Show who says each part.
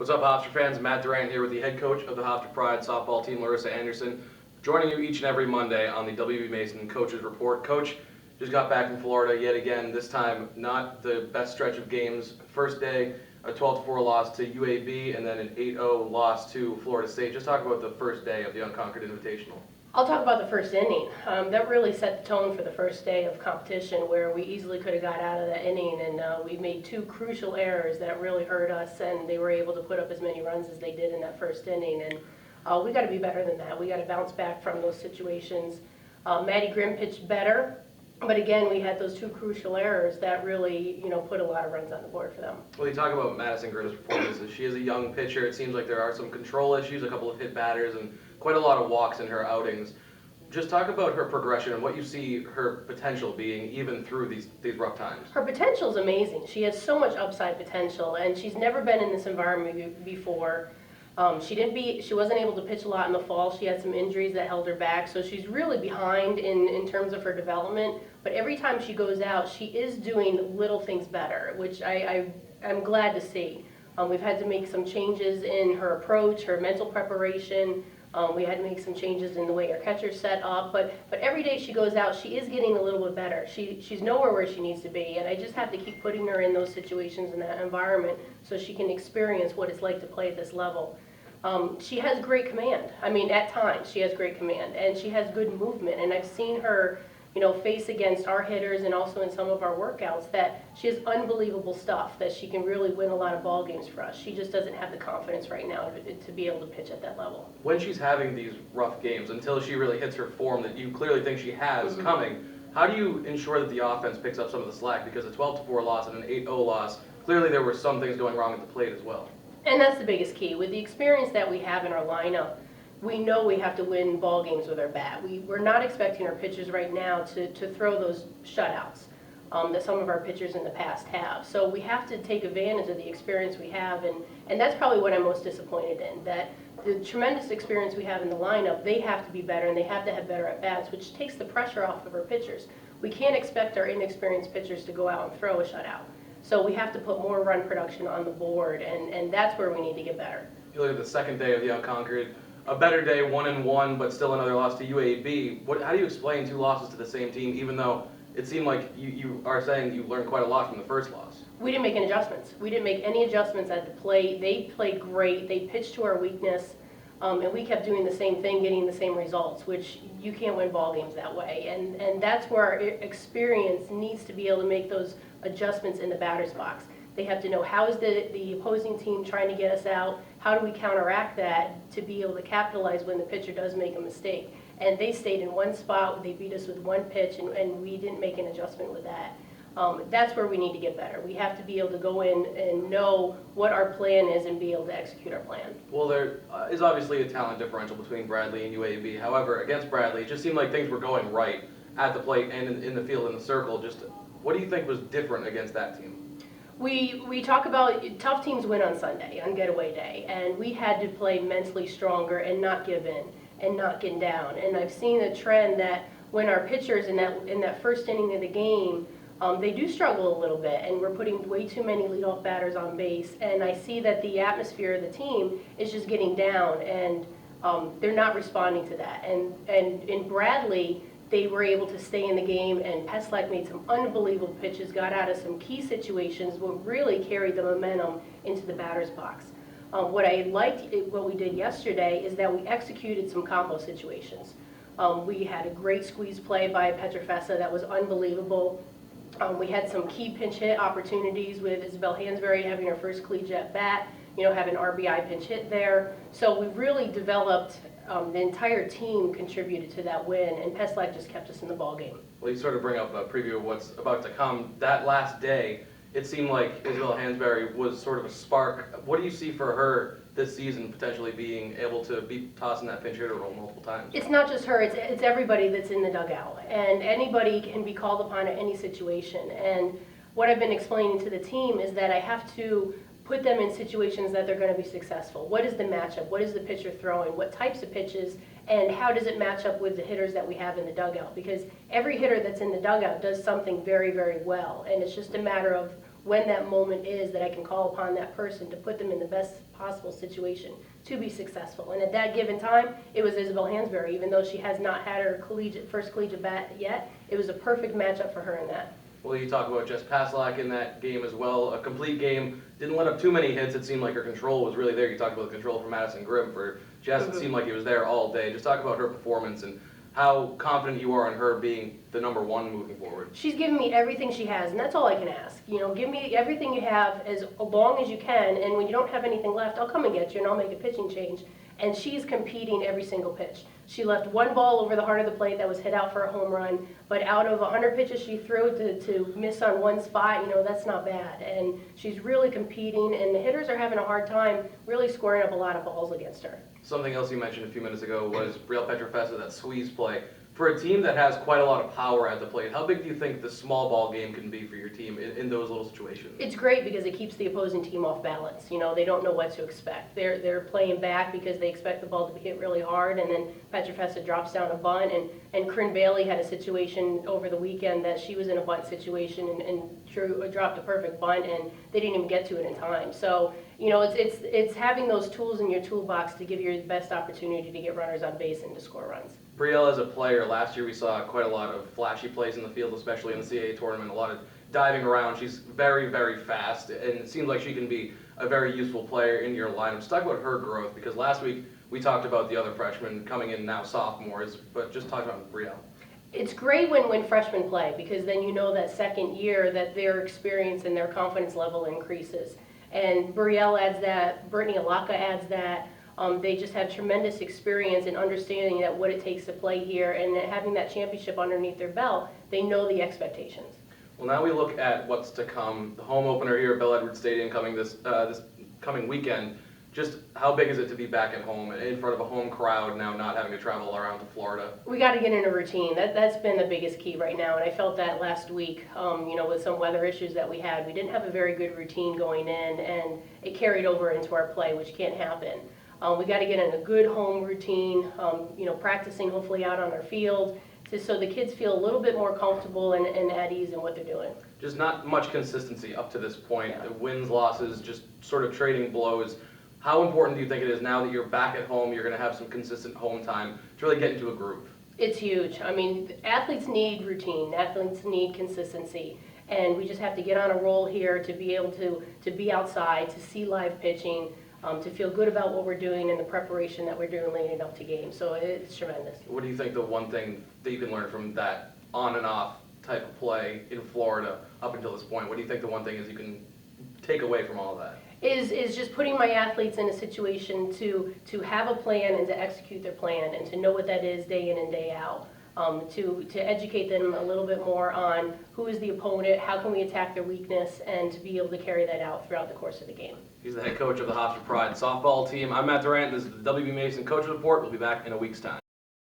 Speaker 1: What's up, Hofstra fans? Matt Durant here with the head coach of the Hofstra Pride softball team, Larissa Anderson, joining you each and every Monday on the WB Mason Coaches Report. Coach just got back from Florida yet again, this time not the best stretch of games. First day, a 12-4 loss to UAB, and then an 8-0 loss to Florida State. Just talk about the first day of the Unconquered Invitational.
Speaker 2: I'll talk about the first inning. That really set the tone for the first day of competition, where we easily could have got out of that inning, and we made two crucial errors that really hurt us, and they were able to put up as many runs as they did in that first inning. And we got to be better than that. We got to bounce back from those situations. Maddie Grimm pitched better, but again, we had those two crucial errors that really, put a lot of runs on the board for them.
Speaker 1: Well, you talk about Madison Grimm's performances. She is a young pitcher. It seems like there are some control issues, a couple of hit batters, and quite a lot of walks in her outings. Just talk about her progression and what you see her potential being even through these rough times.
Speaker 2: Her potential is amazing. She has so much upside potential, and she's never been in this environment before. She wasn't able to pitch a lot in the fall. She had some injuries that held her back, so she's really behind in terms of her development. But every time she goes out, she is doing little things better, which I'm glad to see. We've had to make some changes in her approach, her mental preparation. We had to make some changes in the way her catcher's set up, but every day she goes out, she is getting a little bit better. She's nowhere where she needs to be, and I just have to keep putting her in those situations in that environment so she can experience what it's like to play at this level. She has great command. I mean, at times she has great command, and she has good movement, and I've seen her face against our hitters and also in some of our workouts that she has unbelievable stuff, that she can really win a lot of ball games for us. She just doesn't have the confidence right now to be able to pitch at that level.
Speaker 1: When she's having these rough games, until she really hits her form that you clearly think she has coming, how do you ensure that the offense picks up some of the slack? Because a 12-4 loss and an 8-0 loss, clearly there were some things going wrong at the plate as well.
Speaker 2: And that's the biggest key. With the experience that we have in our lineup, we know we have to win ball games with our bat. We're not expecting our pitchers right now to throw those shutouts that some of our pitchers in the past have. So we have to take advantage of the experience we have, and that's probably what I'm most disappointed in, that the tremendous experience we have in the lineup, they have to be better, and they have to have better at-bats, which takes the pressure off of our pitchers. We can't expect our inexperienced pitchers to go out and throw a shutout. So we have to put more run production on the board, and that's where we need to get better.
Speaker 1: You look at the second day of the Unconquered, a better day, 1-1, but still another loss to UAB. How do you explain two losses to the same team, even though it seemed like you are saying you learned quite a lot from the first loss?
Speaker 2: We didn't make any adjustments. We didn't make any adjustments at the plate. They played great. They pitched to our weakness, and we kept doing the same thing, getting the same results, which you can't win ball games that way. And that's where our experience needs to be able to make those adjustments in the batter's box. They have to know, how is the opposing team trying to get us out? How do we counteract that to be able to capitalize when the pitcher does make a mistake? And they stayed in one spot. They beat us with one pitch, and we didn't make an adjustment with that. That's where we need to get better. We have to be able to go in and know what our plan is and be able to execute our plan.
Speaker 1: Well, there is obviously a talent differential between Bradley and UAB. However, against Bradley, it just seemed like things were going right at the plate and in the field in the circle. Just what do you think was different against that team?
Speaker 2: We talk about tough teams win on Sunday, on getaway day, and we had to play mentally stronger and not give in and not get down. And I've seen a trend that when our pitchers in that first inning of the game, they do struggle a little bit, and we're putting way too many leadoff batters on base. And I see that the atmosphere of the team is just getting down, and they're not responding to that. And in Bradley, they were able to stay in the game, and Peslak made some unbelievable pitches, got out of some key situations, what really carried the momentum into the batter's box. What I liked, what we did yesterday, is that we executed some combo situations. We had a great squeeze play by Petrofessa that was unbelievable. We had some key pinch hit opportunities with Isabel Hansberry having her first collegiate bat, having RBI pinch hit there. So we really developed, the entire team contributed to that win, and Peslak just kept us in the ball game.
Speaker 1: Well, you sort of bring up a preview of what's about to come. That last day, it seemed like Isabel Hansberry was sort of a spark. What do you see for her this season, potentially being able to be tossing that pinch hitter role multiple times?
Speaker 2: It's not just her, it's everybody that's in the dugout, and anybody can be called upon at any situation. And what I've been explaining to the team is that I have to put them in situations that they're going to be successful. What is the matchup? What is the pitcher throwing? What types of pitches? And how does it match up with the hitters that we have in the dugout? Because every hitter that's in the dugout does something very, very well, and it's just a matter of when that moment is that I can call upon that person to put them in the best possible situation to be successful. And at that given time, it was Isabel Hansberry. Even though she has not had her first collegiate bat yet, it was a perfect matchup for her in that.
Speaker 1: Well, you talk about Jess Paslak in that game as well. A complete game. Didn't let up too many hits. It seemed like her control was really there. You talked about the control from Madison Grimm. For Jess, it seemed like it was there all day. Just talk about her performance and how confident you are in her being the #1 moving forward.
Speaker 2: She's given me everything she has, and that's all I can ask. You know, give me everything you have as long as you can, and when you don't have anything left, I'll come and get you, and I'll make a pitching change. And she's competing every single pitch. She left one ball over the heart of the plate that was hit out for a home run, but out of 100 pitches she threw to miss on one spot, you know, that's not bad. And she's really competing, and the hitters are having a hard time really scoring up a lot of balls against her.
Speaker 1: Something else you mentioned a few minutes ago was Brielle Petrofessa, that squeeze play. For a team that has quite a lot of power at the plate, how big do you think the small ball game can be for your team in those little situations?
Speaker 2: It's great because it keeps the opposing team off balance. You know, they don't know what to expect. They're playing back because they expect the ball to be hit really hard, and then Petrofessa drops down a bunt, and Corinne Bailey had a situation over the weekend that she was in a bunt situation and dropped a perfect bunt, and they didn't even get to it in time. So, you know, it's having those tools in your toolbox to give you the best opportunity to get runners on base and to score runs.
Speaker 1: Brielle, as a player, last year we saw quite a lot of flashy plays in the field, especially in the CAA tournament, a lot of diving around. She's very, very fast, and it seems like she can be a very useful player in your lineup. Just talk about her growth, because last week we talked about the other freshmen coming in now, sophomores, but just talk about Brielle.
Speaker 2: It's great when freshmen play, because then you know that second year that their experience and their confidence level increases. And Brielle adds that, Brittany Alaka adds that. They just have tremendous experience in understanding that what it takes to play here, and having that championship underneath their belt, they know the expectations.
Speaker 1: Well, now we look at what's to come. The home opener here at Bell Edwards Stadium coming this coming weekend. Just how big is it to be back at home in front of a home crowd now, not having to travel around to Florida?
Speaker 2: We got to get in a routine. That's been the biggest key right now, and I felt that last week. You know, with some weather issues that we had, we didn't have a very good routine going in, and it carried over into our play, which can't happen. We got to get in a good home routine, you know, practicing hopefully out on our field, so the kids feel a little bit more comfortable and at ease in what they're doing.
Speaker 1: Just not much consistency up to this point.
Speaker 2: Yeah.
Speaker 1: The wins, losses, just sort of trading blows. How important do you think it is now that you're back at home, you're going to have some consistent home time to really get into a groove?
Speaker 2: It's huge. I mean, athletes need routine. Athletes need consistency. And we just have to get on a roll here to be able to be outside, to see live pitching, to feel good about what we're doing and the preparation that we're doing leading up to games. So it's tremendous.
Speaker 1: What do you think the one thing that you can learn from that on and off type of play in Florida up until this point? What do you think the one thing is you can take away from all of that?
Speaker 2: Is just putting my athletes in a situation to have a plan and to execute their plan and to know what that is day in and day out. To educate them a little bit more on who is the opponent, how can we attack their weakness, and to be able to carry that out throughout the course of the game.
Speaker 1: He's the head coach of the Hofstra Pride softball team. I'm Matt Durant. This is the WB Mason Coach Report. We'll be back in a week's time.